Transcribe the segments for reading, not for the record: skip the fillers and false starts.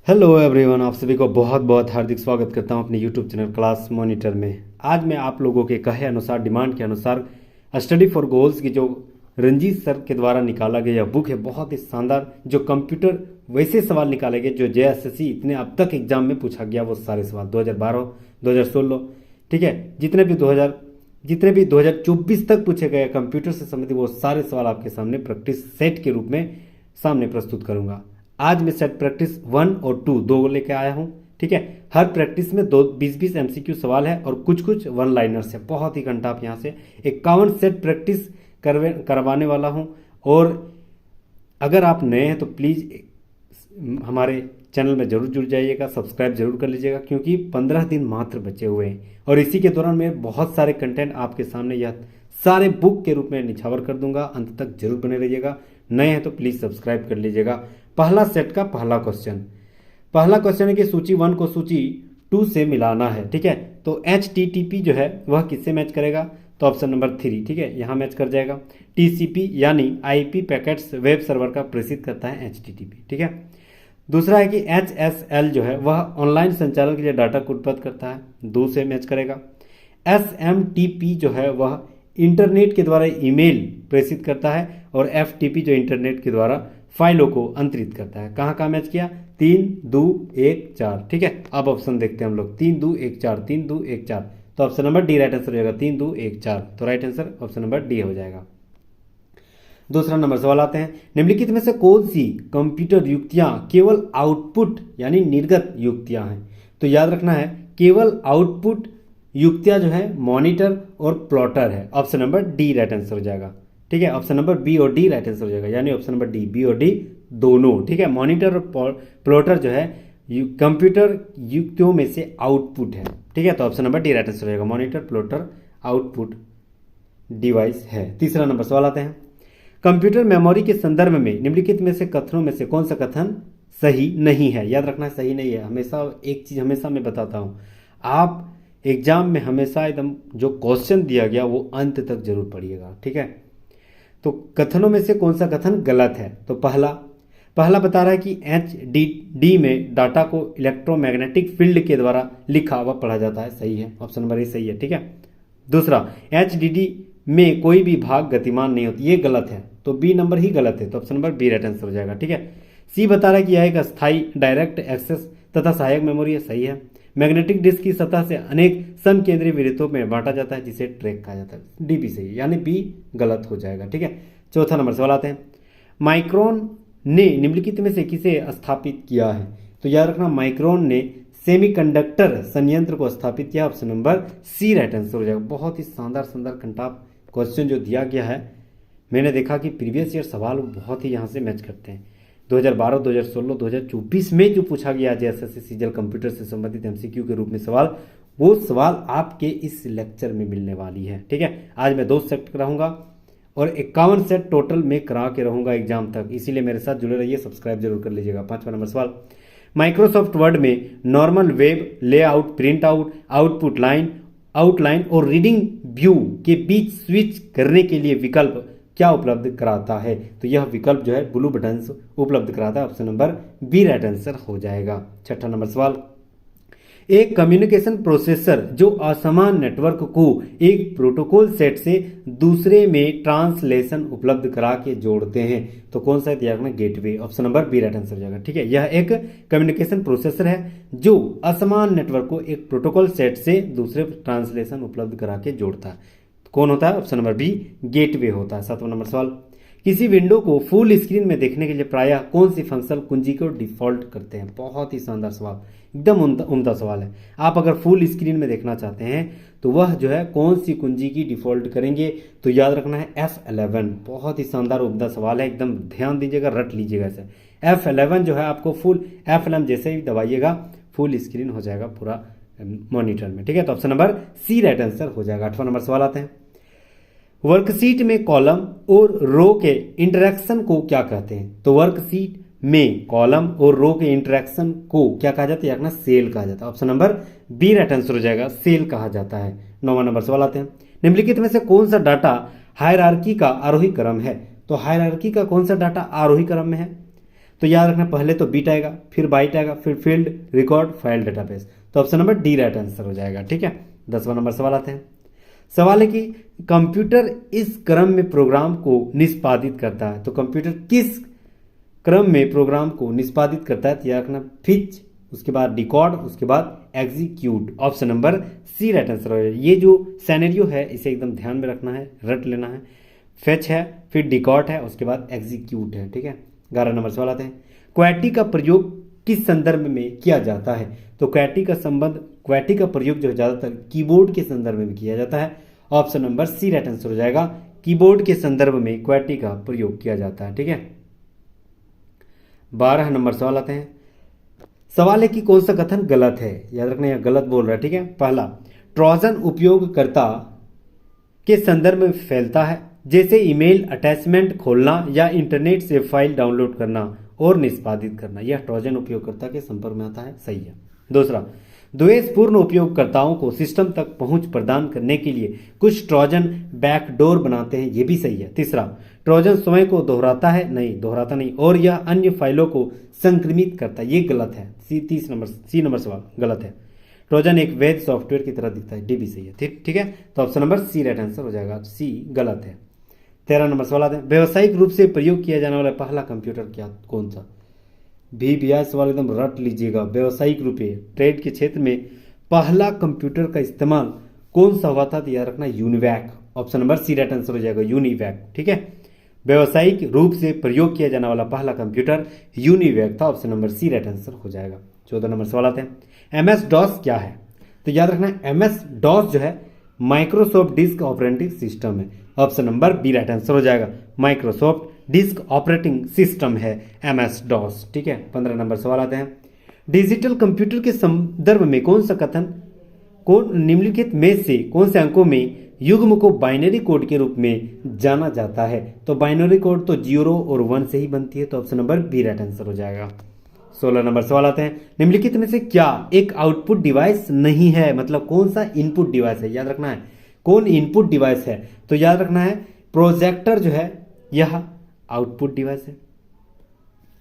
Hello everyone, आप सभी को बहुत बहुत हार्दिक स्वागत करता हूं अपने यूट्यूब चैनल क्लास मॉनिटर में। आज मैं आप लोगों के कहे अनुसार, डिमांड के अनुसार स्टडी फॉर गोल्स की जो रंजीत सर के द्वारा निकाला गया बुक है, बहुत ही शानदार, जो कंप्यूटर वैसे सवाल निकाले गए जो जेएसएससी इतने अब तक एग्जाम में पूछा गया, वो सारे सवाल 2012 2016, ठीक है, जितने भी 2024 तक पूछे गए कंप्यूटर से संबंधित वो सारे सवाल आपके सामने प्रैक्टिस सेट के रूप में सामने प्रस्तुत करूंगा। आज मैं सेट प्रैक्टिस 1 और 2 दो लेके आया हूं, ठीक है। हर प्रैक्टिस में 20-20 एमसीक्यू सवाल है और कुछ कुछ वन लाइनर्स है। बहुत ही घंटा आप यहाँ से 51 सेट प्रैक्टिस करवाने वाला हूं। और अगर आप नए हैं तो प्लीज़ हमारे चैनल में जरूर जुड़ जाइएगा, सब्सक्राइब जरूर कर लीजिएगा, क्योंकि 15 दिन मात्र बचे हुए हैं और इसी के दौरान मैं बहुत सारे कंटेंट आपके सामने यह सारे बुक के रूप में निछावर कर दूंगा। अंत तक जरूर बने रहिएगा। नए हैं तो प्लीज़ सब्सक्राइब कर लीजिएगा। पहला सेट का पहला क्वेश्चन है कि सूची 1 को सूची 2 से मिलाना है, ठीक है। तो HTTP जो है वह किससे मैच करेगा? तो ऑप्शन नंबर 3, ठीक है, यहाँ मैच कर जाएगा। TCP यानी IP पैकेट्स वेब सर्वर का प्रेषित करता है HTTP, ठीक है। दूसरा है कि HSL जो है वह ऑनलाइन संचालन के लिए डाटा को उत्पन्न करता है, 2 से मैच करेगा। SMTP जो है वह इंटरनेट के द्वारा ईमेल प्रेषित करता है और FTP जो इंटरनेट के द्वारा फाइलों को अंतरित करता है। कहाँ कहाँ मैच किया? 3, 2, 1, 4, ठीक है। अब ऑप्शन देखते हैं हम लोग, 3, 2, 1, 4, 3, 2, 1, 4। तो option number D right answer हो जाएगा, 3, 2, 1, 4। तो right answer option number D हो जाएगा। दूसरा नंबर सवाल आते हैं, निम्नलिखित में से कौन सी कंप्यूटर युक्तियां केवल आउटपुट यानी निर्गत युक्तियां हैं? तो याद रखना है, केवल आउटपुट युक्तियां जो है मॉनिटर और प्लॉटर है। Option number D right answer हो जाएगा, ठीक है। ऑप्शन नंबर बी और डी राइट आंसर हो जाएगा, यानी ऑप्शन नंबर डी, बी और डी दोनों, ठीक है। मॉनिटर और प्लॉटर जो है कंप्यूटर युक्तियों में से आउटपुट है, ठीक है। तो option number D right answer हो जाएगा, मॉनिटर प्लॉटर आउटपुट डिवाइस है। तीसरा नंबर सवाल आते हैं, कंप्यूटर मेमोरी के संदर्भ में निम्नलिखित में से कथनों में से कौन सा कथन सही नहीं है? याद रखना, सही नहीं है। हमेशा एक चीज हमेशा मैं बताता हूं, आप एग्जाम में हमेशा एकदम जो क्वेश्चन दिया गया वो अंत तक जरूर पढ़िएगा, ठीक है। तो कथनों में से कौन सा कथन गलत है? तो पहला बता रहा है कि HDD में डाटा को इलेक्ट्रोमैग्नेटिक फील्ड के द्वारा लिखा व पढ़ा जाता है, सही है, ऑप्शन नंबर ए सही है, ठीक है। दूसरा, HDD में कोई भी भाग गतिमान नहीं होती, ये गलत है, तो बी नंबर ही गलत है, तो option number B right answer हो जाएगा, ठीक है। सी बता रहा है कि यह एक अस्थायी डायरेक्ट एक्सेस तथा सहायक मेमोरी है, सही है। मैग्नेटिक डिस्क की सतह से अनेक समकेंद्रीय विद्युतों में बांटा जाता है जिसे ट्रैक कहा जाता है, डी भी सही है, यानी बी गलत हो जाएगा, ठीक है। चौथा नंबर सवाल आते हैं, माइक्रोन ने निम्नलिखित में से किसे स्थापित किया है? तो याद रखना, माइक्रोन ने सेमीकंडक्टर संयंत्र को स्थापित किया, option number C right answer हो जाएगा। बहुत ही शानदार कंटाप क्वेश्चन जो दिया गया है, मैंने देखा कि प्रीवियस ईयर सवाल बहुत ही यहाँ से मैच करते हैं। 2012, 2016, 2024 में जो पूछा गया जेएसएससी सीजीएल कंप्यूटर से संबंधित एमसीक्यू के रूप में सवाल, वो सवाल आपके इस लेक्चर में मिलने वाली है, ठीक है। आज मैं 2 सेट कराऊंगा और 51 सेट टोटल में करा के रहूंगा एग्जाम तक, इसीलिए मेरे साथ जुड़े रहिए, सब्सक्राइब जरूर कर लीजिएगा। 5वां नंबर सवाल, माइक्रोसॉफ्ट वर्ड में normal web layout, print out, outline और रीडिंग व्यू के बीच स्विच करने के लिए विकल्प क्या उपलब्ध कराता है? तो यह विकल्प जो है ब्लू बटन उपलब्ध कराता है, option number B right answer हो जाएगा। 6वां नंबर सवाल, एक कम्युनिकेशन प्रोसेसर जो असमान नेटवर्क को एक प्रोटोकॉल सेट से दूसरे में ट्रांसलेशन उपलब्ध करा के जोड़ते हैं, तो कौन सा है? Gateway, option number B right answer हो जाएगा, ठीक है। यह एक कम्युनिकेशन प्रोसेसर है जो असमान नेटवर्क को एक प्रोटोकॉल सेट से दूसरे ट्रांसलेशन उपलब्ध करा के जोड़ता है, कौन होता है? ऑप्शन नंबर बी गेटवे होता है। 7वां नंबर सवाल, किसी विंडो को फुल स्क्रीन में देखने के लिए प्रायः कौन सी फंक्शनल कुंजी को डिफॉल्ट करते हैं? बहुत ही शानदार सवाल, एकदम उम्दा सवाल है। आप अगर फुल स्क्रीन में देखना चाहते हैं तो वह जो है कौन सी कुंजी की डिफॉल्ट करेंगे? तो याद रखना है F11। बहुत ही शानदार उम्दा सवाल है, एकदम ध्यान दीजिएगा, रट लीजिएगा इसे। F11 जो है आपको फुल F11 जैसे ही दबाइएगा फुल स्क्रीन हो जाएगा पूरा मॉनिटर में, ठीक है। तो option number C right answer हो जाएगा। 8वां नंबर सवाल आते हैं, वर्कशीट में कॉलम और रो के इंटरेक्शन को क्या कहते हैं? तो वर्कशीट में कॉलम और रो के इंटरेक्शन को क्या कहा जाता है? सेल कहा जाता है, option number B right answer हो जाएगा, सेल कहा जाता है। 9वां नंबर सवाल आते हैं, निम्नलिखित में से कौन सा डाटा हायरार्की का आरोही क्रम है? तो हायरार्की का कौन सा डाटा आरोही क्रम में है? तो याद रखना पहले तो बिट आएगा, फिर बाइट आएगा, फिर फील्ड, रिकॉर्ड, फाइल, डेटाबेस। तो option number D right answer हो जाएगा। ठीक है, 10वां नंबर सवाल आते हैं। सवाल है कि कंप्यूटर इस क्रम में प्रोग्राम को निष्पादित करता है। तो कंप्यूटर किस क्रम में प्रोग्राम को निष्पादित करता है? तो याद रखना फिच, उसके बाद डिकॉर्ड, उसके बाद execute. Option number C right answer हो जाएगा। ये जो सैनेरियो है इसे एकदम ध्यान में रखना है, रट लेना है। फेच है, फिर डिकॉर्ड है, उसके बाद एग्जीक्यूट है। ठीक है, 11 नंबर सवाल आते हैं। क्वैटी का प्रयोग किस संदर्भ में किया जाता है? तो क्वैटी का प्रयोग जो है ज्यादातर कीबोर्ड के संदर्भ में किया जाता है। Option number C right answer हो जाएगा। कीबोर्ड के संदर्भ में क्वैटी का प्रयोग किया जाता है। ठीक है, 12 नंबर सवाल आते हैं। सवाल है कि कौन सा कथन गलत है? याद रखना यह गलत बोल रहा है। ठीक है, पहला, ट्रोजन उपयोगकर्ता के संदर्भ में फैलता है, जैसे ईमेल अटैचमेंट खोलना या इंटरनेट से फाइल डाउनलोड करना और निष्पादित करना। यह ट्रोजन उपयोगकर्ता के संपर्क में आता है, सही है। दूसरा, द्वेषपूर्ण उपयोगकर्ताओं को सिस्टम तक पहुंच प्रदान करने के लिए कुछ ट्रोजन बैकडोर बनाते हैं, यह भी सही है। तीसरा, ट्रोजन स्वयं को दोहराता है? नहीं, दोहराता नहीं, और यह अन्य फाइलों को संक्रमित करता है, ये गलत है। सी नंबर सवाल गलत है। ट्रोजन एक वैध सॉफ्टवेयर की तरह दिखता है, डी भी सही है। ठीक है, तो option number C right answer हो जाएगा, सी गलत है। 13 नंबर सवाल आते हैं। व्यावसायिक रूप से प्रयोग किया जाने वाला पहला कंप्यूटर क्या कौन सा? भी भैया सवाल एकदम रट लीजिएगा। व्यावसायिक रूप से ट्रेड के क्षेत्र में पहला कंप्यूटर का इस्तेमाल कौन सा हुआ था? तो याद रखना UNIVAC. Option number C right answer हो जाएगा, यूनिवैक। ठीक है, व्यावसायिक रूप से प्रयोग किया जाने वाला पहला कंप्यूटर यूनिवैक था। Option number C right answer हो जाएगा। 14 नंबर सवाल आते हैं। MS डॉस क्या है? तो याद रखना MS डॉस जो है माइक्रोसॉफ्ट डिस्क ऑपरेटिंग सिस्टम है। Option number B right answer हो जाएगा, माइक्रोसॉफ्ट डिस्क ऑपरेटिंग सिस्टम है MS डॉस। ठीक है, 15 नंबर सवाल आते हैं। डिजिटल कंप्यूटर के संदर्भ में कौन सा कथन निम्नलिखित में से कौन से अंकों में युग्म को बाइनरी कोड के रूप में जाना जाता है? तो बाइनरी कोड तो 0 और 1 से ही बनती है, तो option number B right answer हो जाएगा। 16 नंबर सवाल आते हैं। निम्नलिखित में से क्या एक आउटपुट डिवाइस नहीं है? मतलब कौन सा इनपुट डिवाइस है? याद रखना है कौन इनपुट डिवाइस है। तो याद रखना है प्रोजेक्टर जो है यह आउटपुट डिवाइस है।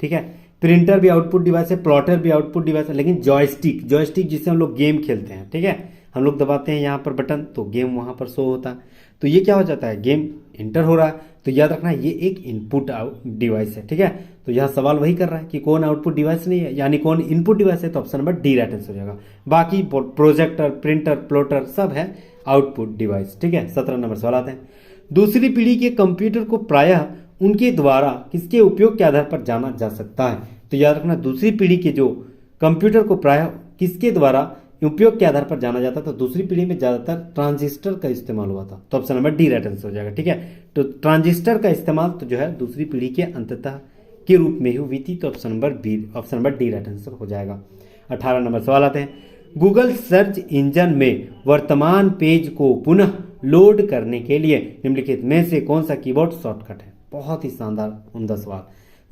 ठीक है, प्रिंटर भी आउटपुट डिवाइस है, प्लॉटर भी आउटपुट डिवाइस है, लेकिन जॉयस्टिक जिससे हम लोग गेम खेलते हैं, ठीक है, हम लोग दबाते हैं यहाँ पर बटन तो गेम वहाँ पर शो होता है, तो ये क्या हो जाता है, गेम इंटर हो रहा है। तो याद रखना ये एक इनपुट डिवाइस है। ठीक है, तो यह सवाल वही कर रहा है कि कौन आउटपुट डिवाइस नहीं है, यानी कौन इनपुट डिवाइस है, तो option number D right answer हो जाएगा। बाकी प्रोजेक्टर, प्रिंटर, प्लॉटर सब है आउटपुट डिवाइस। ठीक है, 17 नंबर सवाल आते हैं। दूसरी पीढ़ी के कंप्यूटर को प्रायः उनके द्वारा किसके उपयोग के आधार पर जाना जा सकता है? तो याद रखना दूसरी पीढ़ी के जो कंप्यूटर को प्रायः किसके द्वारा उपयोग के आधार पर जाना जाता है, तो दूसरी पीढ़ी में ज्यादातर ट्रांजिस्टर का इस्तेमाल हुआ था, तो option number D right answer हो जाएगा। ठीक है, तो ट्रांजिस्टर का इस्तेमाल तो जो है दूसरी पीढ़ी के अंततः के रूप में ही हुई थी, तो option number D right answer हो जाएगा। 18 नंबर सवाल आते हैं। गूगल सर्च इंजन में वर्तमान पेज को पुनः लोड करने के लिए निम्नलिखित में से कौन सा कीबोर्ड शॉर्टकट है? बहुत ही शानदार उम्दा सवाल।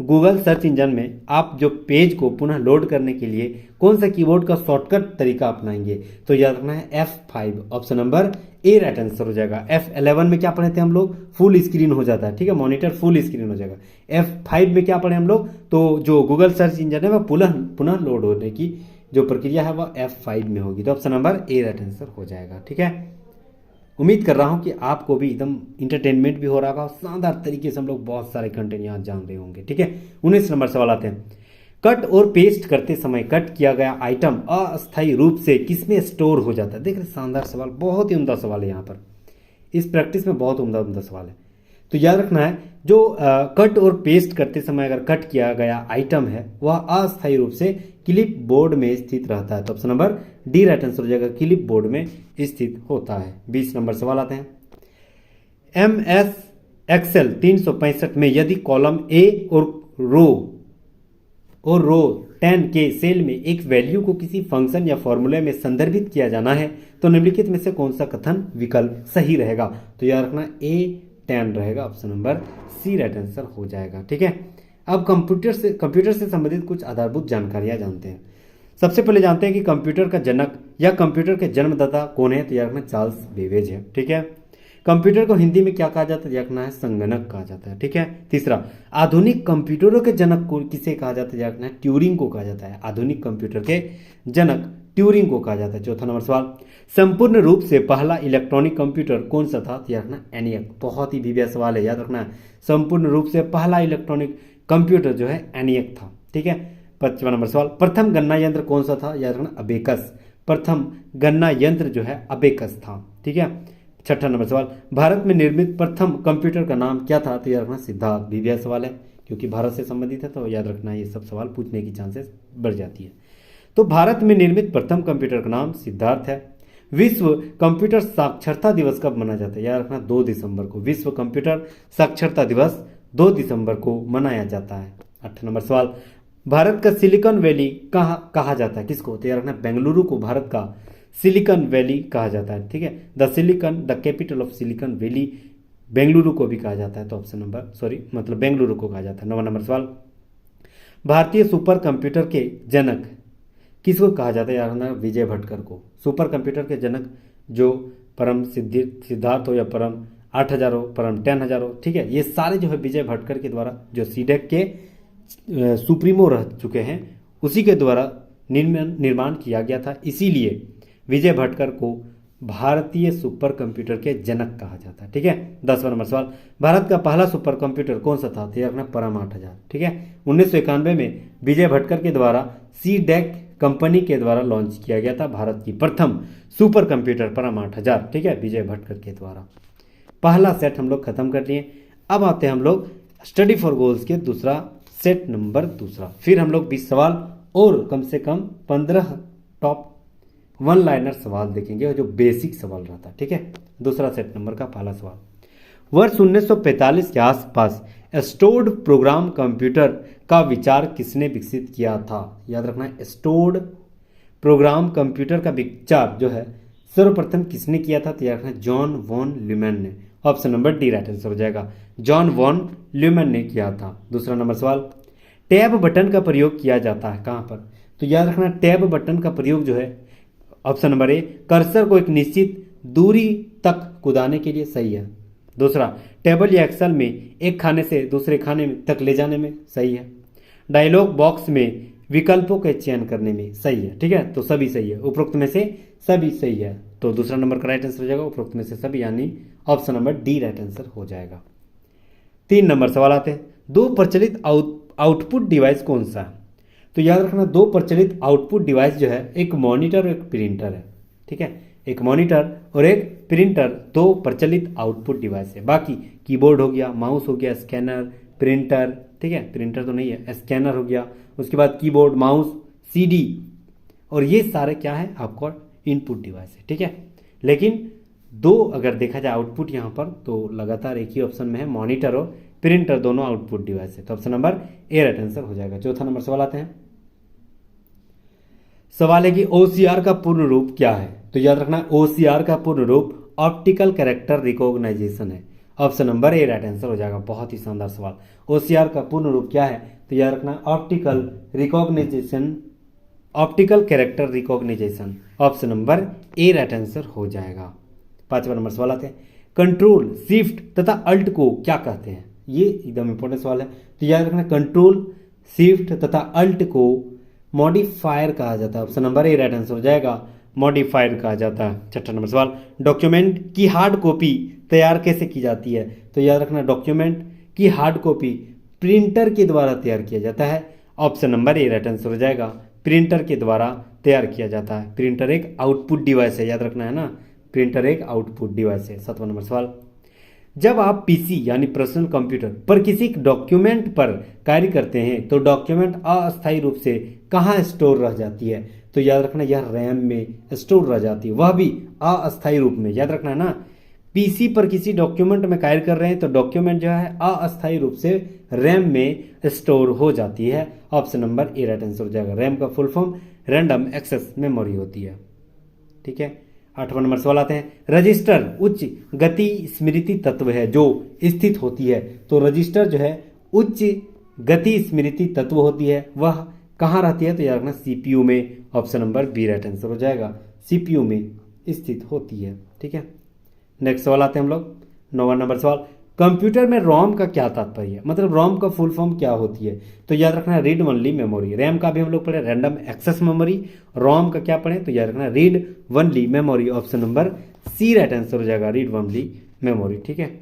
गूगल सर्च इंजन में आप जो पेज को पुनः लोड करने के लिए कौन सा कीबोर्ड का शॉर्टकट तरीका अपनाएंगे? तो याद रखना है F5, option number A right answer हो जाएगा। F11 में क्या पढ़े थे हम लोग, फुल स्क्रीन हो जाता है, ठीक है, मॉनिटर फुल स्क्रीन हो जाएगा। F5 में क्या पढ़े हम लोग, तो जो गूगल सर्च इंजन है वह पुनः लोड होने की जो प्रक्रिया है वह F5 में होगी, तो option number A right answer हो जाएगा। ठीक है, उम्मीद कर रहा हूं कि आपको भी एकदम इंटरटेनमेंट भी हो रहा होगा, शानदार तरीके से हम लोग बहुत सारे कंटेंट यहाँ जान रहे होंगे। ठीक है, 19 नंबर सवाल आते हैं। कट और पेस्ट करते समय कट किया गया आइटम अस्थायी रूप से किसमें स्टोर हो जाता है? देख रहे, शानदार सवाल, बहुत ही उम्दा सवाल है। यहाँ पर इस प्रैक्टिस में बहुत उम्दा सवाल है, तो याद रखना है जो कट और पेस्ट करते समय अगर कट किया गया आइटम है वह अस्थायी रूप से क्लिप बोर्ड में स्थित रहता है, तो option number D right answer हो जाएगा, क्लिप बोर्ड में स्थित होता है। 20 नंबर सवाल आते हैं। MS एक्सेल 365 में यदि कॉलम ए और रो 10 के सेल में एक वैल्यू को किसी फंक्शन या फॉर्मूले में संदर्भित किया जाना है तो निम्नलिखित में से कौन सा कथन विकल्प सही रहेगा? तो याद रखना A10 रहेगा, option number C right answer हो जाएगा। ठीक है, अब कंप्यूटर से संबंधित कुछ आधारभूत जानकारियां जानते हैं। सबसे पहले जानते हैं कि कंप्यूटर का जनक या कंप्यूटर के जन्मदाता कौन है? तो याद रखना चार्ल्स बेबेज है। ठीक है, कंप्यूटर को हिंदी में क्या कहा जाता है, याद रखना है संगणक कहा जाता है। ठीक है। तीसरा, आधुनिक कंप्यूटरों के जनक को किसे कहा जाता है, याद रखना है ट्यूरिंग को कहा जाता है। आधुनिक कंप्यूटर के जनक ट्यूरिंग को कहा जाता है। चौथा नंबर सवाल, संपूर्ण रूप से पहला इलेक्ट्रॉनिक कंप्यूटर कौन सा था, याद रखना एनियक। बहुत ही भव्य सवाल है, याद रखना है संपूर्ण रूप से पहला इलेक्ट्रॉनिक कंप्यूटर जो है एनियक था। ठीक है। 5वां नंबर सवाल, प्रथम गणना यंत्र कौन सा था, याद रखना अबेकस। प्रथम गणना यंत्र जो है अबेकस था। ठीक है। 6ठा नंबर सवाल, भारत में निर्मित प्रथम कंप्यूटर का नाम क्या था, तो याद रखना सिद्धार्थ। भव्य सवाल है क्योंकि भारत से संबंधित है, तो याद रखना ये सब सवाल पूछने की चांसेस बढ़ जाती है। तो भारत में निर्मित प्रथम कंप्यूटर का नाम सिद्धार्थ है। विश्व कंप्यूटर साक्षरता दिवस कब मनाया जाता है, याद रखना 2 दिसंबर को। विश्व कंप्यूटर साक्षरता दिवस 2 दिसंबर को मनाया जाता है। 8 नंबर सवाल, भारत का सिलिकॉन वैली कहा जाता है, किसको, तो याद रखना बेंगलुरु को भारत का सिलिकॉन वैली कहा जाता है। ठीक है। The capital of silicon valley Bengaluru को भी कहा जाता है। तो ऑप्शन नंबर मतलब बेंगलुरु को कहा जाता है। 9वां नंबर सवाल, भारतीय सुपर कंप्यूटर के जनक किसको कहा जाता है, याद रखना विजय भटकर को। सुपर कंप्यूटर के जनक जो परम सिद्धार्थ हो या परम 8000 हो, परम 10000 हो, ठीक है, ये सारे जो है विजय भटकर के द्वारा, जो सीडेक के सुप्रीमो रह चुके हैं, उसी के द्वारा निर्माण किया गया था। इसीलिए विजय भटकर को भारतीय सुपर कंप्यूटर के जनक कहा जाता है। ठीक है। 10वां नंबर सवाल, भारत का पहला सुपर कंप्यूटर कौन सा था, तो याद रखना परम 8000। ठीक है। 1991 में विजय भटकर के द्वारा सीडेक कंपनी के द्वारा लॉन्च किया गया था भारत की प्रथम सुपर कंप्यूटर परम 8000। ठीक है, विजय भटकर के द्वारा। पहला सेट हम लोग खत्म कर लिए। अब आते हैं हम लोग स्टडी फॉर गोल्स के दूसरा सेट नंबर दूसरा। फिर हम लोग 20 सवाल और कम से कम 15 टॉप 1 लाइनर सवाल देखेंगे, जो बेसिक सवाल रहता है। ठीक है। दूसरा सेट नंबर का पहला सवाल, वर्ष 1945 के आसपास स्टोर्ड प्रोग्राम कंप्यूटर का विचार किसने विकसित किया था, याद रखना है स्टोर्ड प्रोग्राम कंप्यूटर का विचार जो है सर्वप्रथम किसने किया था, तो याद रखना जॉन वॉन ल्यूमैन ने। Option number D right answer हो जाएगा, जॉन वॉन ल्यूमैन ने किया था। दूसरा नंबर सवाल, टैब बटन का प्रयोग किया जाता है कहाँ पर, तो याद रखना टैब बटन का प्रयोग जो है ऑप्शन नंबर ए कर्सर को एक निश्चित दूरी तक कूदाने के लिए सही है। दूसरा, टेबल या एक्सेल में एक खाने से दूसरे खाने तक ले जाने में सही है। डायलॉग बॉक्स में विकल्पों के चयन करने में सही है। ठीक है, तो सभी सही है, उपरोक्त में से सभी सही है। तो दूसरा नंबर का राइट आंसर हो जाएगा उपरोक्त में से सभी, यानी option number D right answer हो जाएगा। 3 नंबर सवाल आते हैं, 2 प्रचलित आउटपुट डिवाइस कौन सा है, तो याद रखना 2 प्रचलित आउटपुट डिवाइस जो है एक मॉनिटर और एक प्रिंटर है। ठीक है, एक मॉनिटर और एक प्रिंटर 2 प्रचलित आउटपुट डिवाइस है। बाकी कीबोर्ड हो गया, माउस हो गया, स्कैनर, प्रिंटर, ठीक है, प्रिंटर तो नहीं है, स्कैनर हो गया, उसके बाद कीबोर्ड, माउस, सीडी, और ये सारे क्या है आपको इनपुट डिवाइस है। ठीक है, लेकिन 2 अगर देखा जाए आउटपुट यहाँ पर तो लगातार एक ही ऑप्शन में है, मॉनिटर और प्रिंटर दोनों आउटपुट डिवाइस है। तो option number A right answer हो जाएगा। चौथा नंबर सवाल आते हैं, सवाल है कि ओसीआर का पूर्ण रूप क्या है, तो याद रखना ओसीआर का पूर्ण रूप ऑप्टिकल कैरेक्टर रिकॉग्नाइजेशन है। Option number A right answer हो जाएगा। बहुत ही शानदार सवाल। ओसीआर का पूर्ण रूप क्या है, तो याद रखना optical recognization, optical character recognization. Option number A right answer हो जाएगा। 5वां नंबर सवाल आते हैं, कंट्रोल शिफ्ट तथा अल्ट को क्या कहते हैं, ये एकदम इंपॉर्टेंट सवाल है। तो याद रखना कंट्रोल शिफ्ट तथा अल्ट को मॉडिफायर कहा जाता है। Option number A right answer हो जाएगा, मॉडिफायर कहा जाता है। 6वां नंबर सवाल, डॉक्यूमेंट की हार्ड कॉपी तैयार कैसे की जाती है, तो याद रखना डॉक्यूमेंट की हार्ड कॉपी प्रिंटर के द्वारा तैयार किया जाता है। Option number A right answer हो जाएगा, प्रिंटर के द्वारा तैयार किया जाता है। प्रिंटर एक आउटपुट डिवाइस है, याद रखना है ना, प्रिंटर एक आउटपुट डिवाइस है। 7वां नंबर सवाल, जब आप पीसी यानी पर्सनल कंप्यूटर पर किसी डॉक्यूमेंट पर कार्य करते हैं तो डॉक्यूमेंट अस्थायी रूप से कहाँ स्टोर रह जाती है, तो याद रखना यह रैम में स्टोर रह जाती है, वह भी अस्थायी रूप में। याद रखना है ना, पीसी पर किसी डॉक्यूमेंट में कार्य कर रहे हैं तो डॉक्यूमेंट जो है अस्थायी रूप से रैम में स्टोर हो जाती है। Option number A right answer हो जाएगा। रैम का full form random access memory होती है। ठीक है, 8वां नंबर सवाल आते हैं, रजिस्टर उच्च गति स्मृति तत्व है जो स्थित होती है, तो रजिस्टर जो है उच्च गति स्मृति तत्व होती है, वह कहाँ रहती है, तो याद रखना सीपीयू में। Option number B right answer हो जाएगा, सीपीयू में स्थित होती है। ठीक है, नेक्स्ट सवाल आते हैं हम लोग 9वां नंबर सवाल, कंप्यूटर में रोम का क्या तात्पर्य है, मतलब रोम का फुल फॉर्म क्या होती है। तो याद रखना है रीड ओनली मेमोरी। रैम का भी हम लोग पढ़े रैंडम एक्सेस मेमोरी। रोम का क्या पढ़े, तो याद रखना read only memory. Option number C right answer हो जाएगा, रीड ओनली मेमोरी। ठीक है।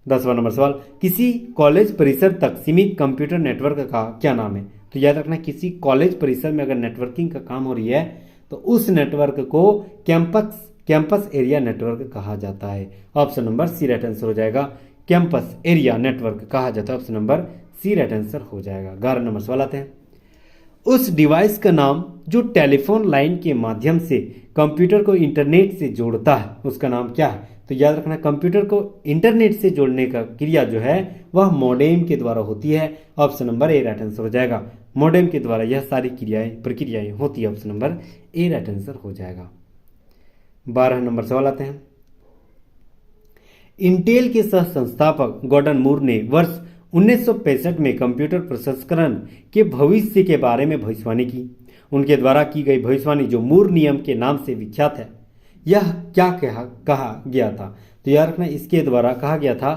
10वां नंबर सवाल, किसी कॉलेज परिसर तक सीमित कंप्यूटर नेटवर्क का क्या नाम है। तो याद रखना किसी कॉलेज परिसर में अगर नेटवर्किंग का काम हो रही है तो उस नेटवर्क को कैंपस एरिया नेटवर्क कहा जाता है। Option number C right answer हो जाएगा, कैंपस एरिया नेटवर्क कहा जाता है। Option number C right answer हो जाएगा। 11 नंबर सवाल आते हैं, उस डिवाइस का नाम जो टेलीफोन लाइन के माध्यम से कंप्यूटर को इंटरनेट से जोड़ता है, उसका नाम क्या है। तो याद रखना कंप्यूटर को इंटरनेट से जोड़ने का क्रिया जो है वह मॉडेम के द्वारा होती है। Option number A right answer हो जाएगा, मॉडेम के द्वारा यह सारी प्रक्रियाएं होती है। Option number A right answer हो जाएगा। 12 नंबर सवाल आते हैं, इंटेल के सह संस्थापक गॉर्डन मूर ने वर्ष 1965 में कंप्यूटर प्रसंस्करण के भविष्य के बारे में भविष्यवाणी की। उनके द्वारा की गई भविष्यवाणी जो मूर नियम के नाम से विख्यात है, यह क्या कहा गया था। तो याद रखना इसके द्वारा कहा गया था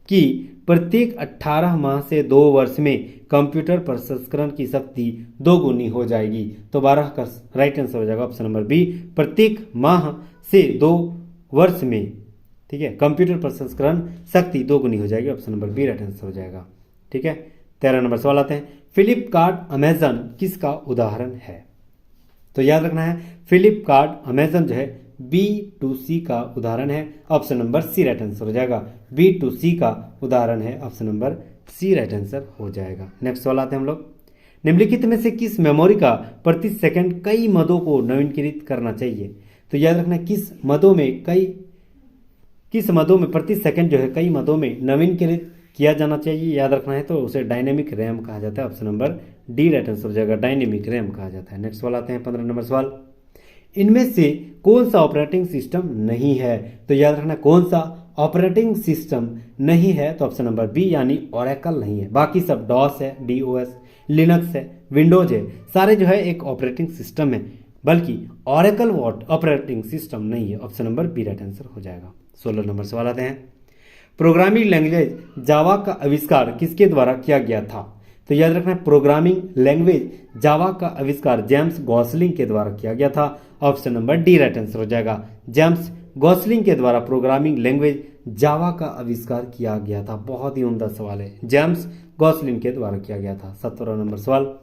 कि प्रत्येक 18 माह से 2 वर्ष में कंप्यूटर प्रसंस्करण की शक्ति 2 गुनी हो जाएगी। तो 12 का राइट आंसर हो जाएगा ऑप्शन नंबर बी, प्रत्येक माह से 2 वर्ष में। ठीक है, कंप्यूटर प्रसंस्करण शक्ति 2 गुनी हो जाएगी। Option number B right answer हो जाएगा। ठीक है। 13 नंबर सवाल आते हैं, फ्लिपकार्ट अमेजन किसका उदाहरण है। तो याद रखना है फ्लिपकार्ट अमेजन जो है B2C का उदाहरण है। Option number C right answer हो जाएगा, B2C का उदाहरण है। Option number C right answer हो जाएगा। नेक्स्ट सवाल आते हैं हम लोग, निम्नलिखित में से किस मेमोरी का प्रति सेकंड कई मदों को नवीनीकृत करना चाहिए। तो याद रखना किस मदों में प्रति सेकंड जो है कई मदों में नवीनीकृत किया जाना चाहिए, याद रखना है, तो उसे डायनेमिक रैम कहा जाता है। Option number D right answer हो जाएगा, डायनेमिक रैम कहा जाता है। नेक्स्ट सवाल आते हैं 15 नंबर सवाल, इनमें से कौन सा ऑपरेटिंग सिस्टम नहीं है। तो याद रखना कौन सा ऑपरेटिंग सिस्टम नहीं है, तो ऑप्शन नंबर बी यानी ओरेकल नहीं है। बाकी सब डॉस है, DOS, लिनक्स है, विंडोज है, सारे जो है एक ऑपरेटिंग सिस्टम है, बल्कि ओरेकल ऑपरेटिंग सिस्टम नहीं है। Option number B right answer हो जाएगा। 16 नंबर सवाल आते हैं, प्रोग्रामिंग लैंग्वेज जावा का आविष्कार किसके द्वारा किया गया था। तो याद रखना प्रोग्रामिंग लैंग्वेज जावा का आविष्कार जेम्स गॉसलिंग के द्वारा किया गया था। Option number D right answer हो जाएगा, जेम्स गॉसलिंग के द्वारा प्रोग्रामिंग लैंग्वेज जावा का आविष्कार किया गया था। बहुत ही उम्दा सवाल है, जेम्स गॉसलिंग के द्वारा किया गया था। 17 नंबर सवाल,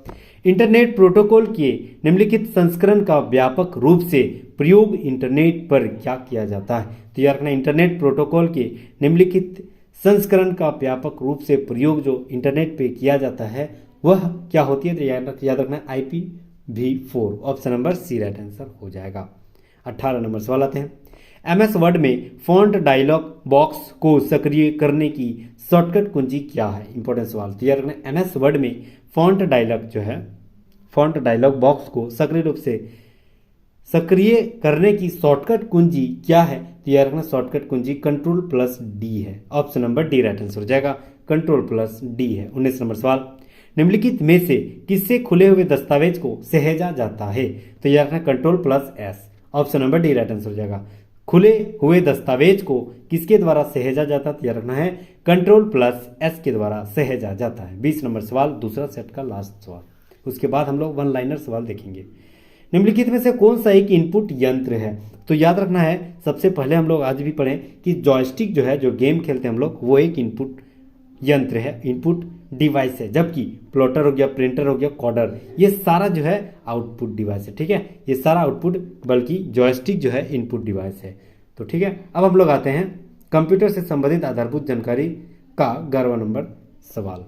इंटरनेट प्रोटोकॉल के निम्नलिखित संस्करण का व्यापक रूप से प्रयोग इंटरनेट पर क्या किया जाता है। तो याद रखना इंटरनेट प्रोटोकॉल के निम्नलिखित संस्करण का व्यापक रूप से प्रयोग जो इंटरनेट पे किया जाता है वह क्या होती है। तो याद रखना IPv4। Option number C right answer हो जाएगा। 18 नंबर सवाल आते हैं, MS वर्ड में फॉन्ट डायलॉग बॉक्स को सक्रिय करने की शॉर्टकट कुंजी क्या है। इंपॉर्टेंट सवाल। तो याद रखना MS वर्ड में फॉन्ट डायलॉग बॉक्स को सक्रिय रूप से सक्रिय करने की शॉर्टकट कुंजी क्या है। तो याद रखना शॉर्टकट कुंजी Ctrl+D है। Option number D right answer हो जाएगा, Ctrl+D है। 19 नंबर सवाल, निम्नलिखित में से किससे खुले हुए दस्तावेज को सहेजा जाता है। तो याद रखना Ctrl+S। Option number D right answer हो जाएगा, खुले हुए दस्तावेज को किसके द्वारा सहेजा जाता है। तो याद रखना है Ctrl+S के द्वारा सहेजा जाता है। 20 नंबर सवाल, दूसरा सेट का लास्ट सवाल, उसके बाद हम लोग 1 लाइनर सवाल देखेंगे। निम्नलिखित में से कौन सा एक इनपुट यंत्र है। तो याद रखना है सबसे पहले हम लोग आज भी पढ़ें कि जॉयस्टिक जो है जो गेम खेलते हैं हम लोग वो एक इनपुट यंत्र है, इनपुट डिवाइस है, जबकि प्लॉटर हो गया, प्रिंटर हो गया, कोडर, ये सारा जो है आउटपुट डिवाइस है। ठीक है, ये सारा आउटपुट, बल्कि जॉयस्टिक जो है इनपुट डिवाइस है। तो ठीक है, अब हम लोग आते हैं कंप्यूटर से संबंधित आधारभूत जानकारी का 11वां नंबर सवाल।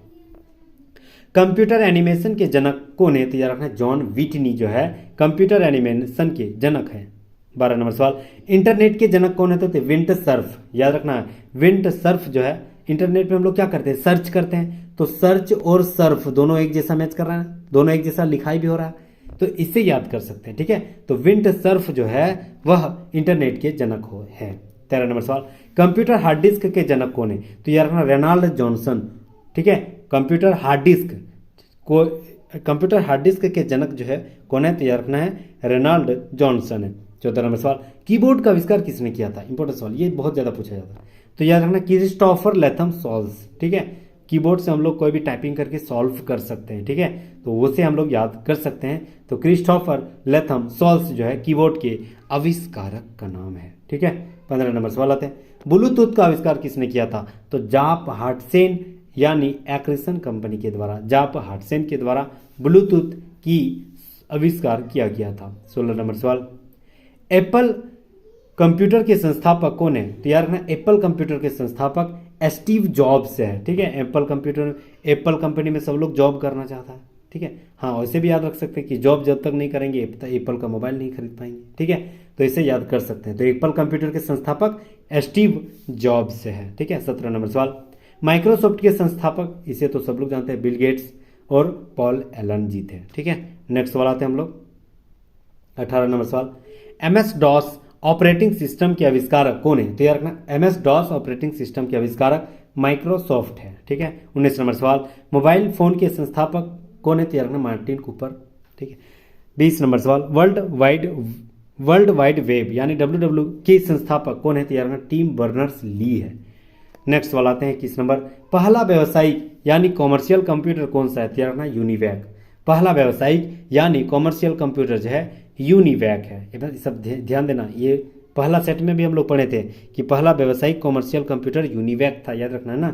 कंप्यूटर एनिमेशन के जनक कौन है। तो याद रखना जॉन विटनी जो है कंप्यूटर एनिमेशन के जनक है। 12 नंबर सवाल, इंटरनेट के जनक कौन है। तो विंट सर्फ। याद रखना विंट सर्फ जो है इंटरनेट पे हम लोग क्या करते हैं, सर्च करते हैं, तो सर्च और सर्फ दोनों एक जैसा मैच कर रहा है, दोनों एक जैसा लिखाई भी हो रहा है, तो इससे याद कर सकते हैं। ठीक है, तो विंट सर्फ जो है वह इंटरनेट के जनक है। 13 नंबर सवाल, कंप्यूटर हार्ड डिस्क के जनक कौन है। तो याद रखना रेनाल्ड जॉनसन। ठीक है, कंप्यूटर हार्ड डिस्क के जनक जो है कौन है। तो याद रखना है रेनाल्ड जॉनसन है। 14 नंबर सवाल, कीबोर्ड का आविष्कार किसने किया था? इंपॉर्टेंट सवाल, ये बहुत ज़्यादा पूछा जाता है, तो याद रखना क्रिस्टोफर लेथम सॉल्स। ठीक है, कीबोर्ड से हम लोग कोई भी टाइपिंग करके सॉल्व कर सकते हैं। ठीक है, तो उसे हम लोग याद कर सकते हैं। तो क्रिस्टोफर लेथम सॉल्स जो है कीबोर्ड के आविष्कारक का नाम है। ठीक है, 15 नंबर सवाल आते हैं, ब्लूटूथ का आविष्कार किसने किया था? तो जाप हार्टसेन यानी एक्रिसन कंपनी के द्वारा, जाप हार्टसेन के द्वारा ब्लूटूथ की आविष्कार किया गया था। 16 नंबर सवाल, एप्पल कंप्यूटर के संस्थापक कौन है? तो याद रखना एप्पल कंप्यूटर के संस्थापक स्टीव जॉब्स है। ठीक है, एप्पल कंपनी में सब लोग जॉब करना चाहता है। ठीक है, हाँ वैसे भी याद रख सकते हैं कि जॉब जब तक नहीं करेंगे तो एप्पल का मोबाइल नहीं खरीद पाएंगे। ठीक है, तो इसे याद कर सकते हैं। तो एप्पल कंप्यूटर के संस्थापक स्टीव जॉब्स है। ठीक है, 17 नंबर सवाल, माइक्रोसॉफ्ट के संस्थापक, इसे तो सब लोग जानते हैं, बिल गेट्स और पॉल एलन जी थे। ठीक है, नेक्स्ट सवाल आते हैं हम लोग 18 नंबर सवाल, MS डॉस ऑपरेटिंग सिस्टम के आविष्कारक कौन है? तो याद रखना MS डॉस ऑपरेटिंग सिस्टम के आविष्कारक माइक्रोसॉफ्ट है। ठीक है, 19 नंबर सवाल, मोबाइल फोन के संस्थापक कौन है? तो याद रखना मार्टिन कूपर। ठीक है, 20 नंबर सवाल, वर्ल्ड वाइड वेब यानी WWW के संस्थापक कौन है? तो याद रखना टिम बर्नर्स ली है। नेक्स्ट सवाल आते हैं 21 नंबर, पहला व्यावसायिक यानी कॉमर्शियल कंप्यूटर कौन सा है? तो याद रखना यूनिवैक। पहला व्यावसायिक यानी कॉमर्शियल कंप्यूटर जो है यूनिवैक है। ये सब ध्यान देना, ये पहला सेट में भी हम लोग पढ़े थे कि पहला व्यावसायिक कॉमर्शियल कंप्यूटर यूनिवैक था, याद रखना है ना।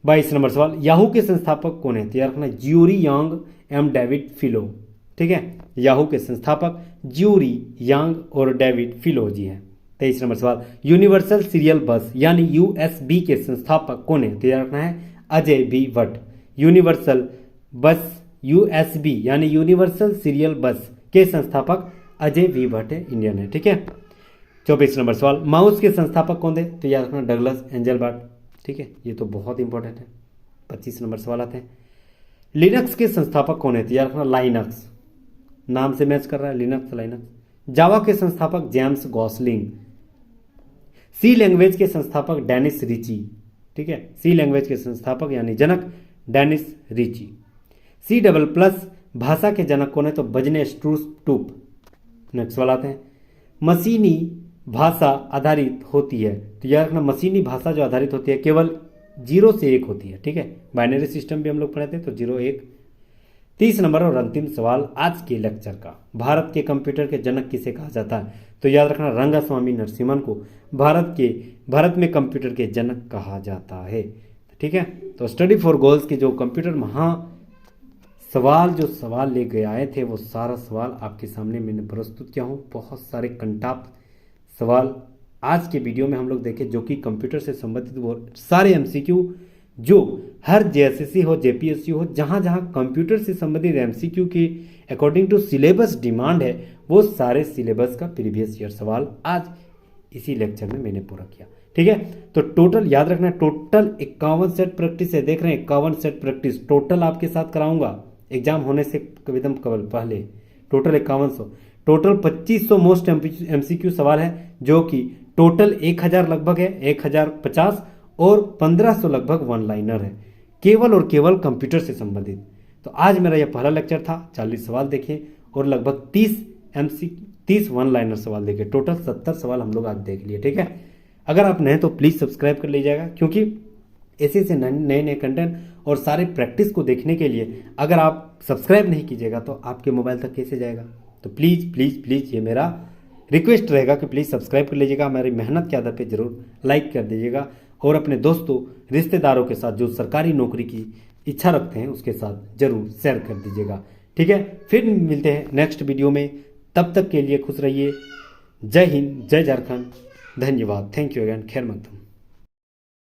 22 नंबर सवाल, याहू के संस्थापक कौन है? तो याद रखना ज्यूरी यांग एम डेविड फिलो। ठीक है, याहू के संस्थापक ज्यूरी यांग और डेविड फिलो जी हैं। 23 नंबर सवाल, यूनिवर्सल सीरियल बस यानी USB के संस्थापक कौन है? तो याद रखना है अजय बी भट्ट। यूनिवर्सल बस USB यानी यूनिवर्सल सीरियल बस के संस्थापक अजय वी भट्ट इंडियन है। ठीक है, 24 नंबर सवाल, माउस के संस्थापक कौन थे? तो याद रखना डगलस एंजलबर्ट। ठीक है, ये तो बहुत इंपॉर्टेंट है। 25 नंबर सवाल आते हैं, लिनक्स के संस्थापक कौन है? तो याद रखना लाइनक्स, नाम से मैच कर रहा है लाइनक्स। जावा के संस्थापक जेम्स गॉसलिंग। सी लैंग्वेज के संस्थापक डेनिस रिची। ठीक है, सी लैंग्वेज के संस्थापक यानी जनक डेनिस रिची। C++ भाषा के जनक कौन है? तो बजने स्ट्रूप। नेक्स्ट सवाल आते हैं, मशीनी भाषा आधारित होती है? तो याद रखना मशीनी भाषा जो आधारित होती है केवल 0 से 1 होती है। ठीक है, बाइनरी सिस्टम भी हम लोग पढ़े थे, तो 0 1। 30 नंबर और अंतिम सवाल आज के लेक्चर का, भारत के कंप्यूटर के जनक किसे कहा जाता है? तो याद रखना रंगास्वामी नरसिम्हन को भारत में कंप्यूटर के जनक कहा जाता है। ठीक है, तो स्टडी फॉर गोल्स के जो कंप्यूटर सवाल लेके आए थे वो सारा सवाल आपके सामने मैंने प्रस्तुत किया हूँ। बहुत सारे कंटाप सवाल आज के वीडियो में हम लोग देखे जो कि कंप्यूटर से संबंधित, वो सारे MCQ जो हर JSSC हो JPSC हो जहाँ जहाँ कंप्यूटर से संबंधित MCQ की अकॉर्डिंग टू सिलेबस डिमांड है वो सारे सिलेबस का प्रीवियस ईयर सवाल आज इसी लेक्चर में मैंने पूरा किया। ठीक है, तो टोटल याद रखना टोटल 51 सेट प्रैक्टिस है। देख रहे हैं 51 सेट प्रैक्टिस टोटल आपके साथ कराऊंगा एग्जाम होने से एकदम पहले। टोटल 5100, टोटल 2500 मोस्ट MCQ सवाल है जो कि टोटल 1000 लगभग है, 1050 और 1500 लगभग वन लाइनर है, केवल और केवल कंप्यूटर से संबंधित। तो आज मेरा यह पहला लेक्चर था, 40 सवाल देखे और लगभग 30 वन लाइनर सवाल देखे, टोटल 70 सवाल हम लोग आज देख लिए। ठीक है, अगर आप नए तो प्लीज़ सब्सक्राइब कर लीजिएगा, क्योंकि ऐसे से नए नए कंटेंट और सारे प्रैक्टिस को देखने के लिए अगर आप सब्सक्राइब नहीं कीजिएगा तो आपके मोबाइल तक कैसे जाएगा? तो प्लीज़ प्लीज़ प्लीज़ ये मेरा रिक्वेस्ट रहेगा कि प्लीज़ सब्सक्राइब कर लीजिएगा। हमारी मेहनत के आधार पे जरूर लाइक कर दीजिएगा और अपने दोस्तों रिश्तेदारों के साथ जो सरकारी नौकरी की इच्छा रखते हैं उसके साथ जरूर शेयर कर दीजिएगा। ठीक है, फिर मिलते हैं नेक्स्ट वीडियो में, तब तक के लिए खुश रहिए। जय हिंद, जय झारखंड, धन्यवाद, थैंक यू अगेन, खैर मकदम।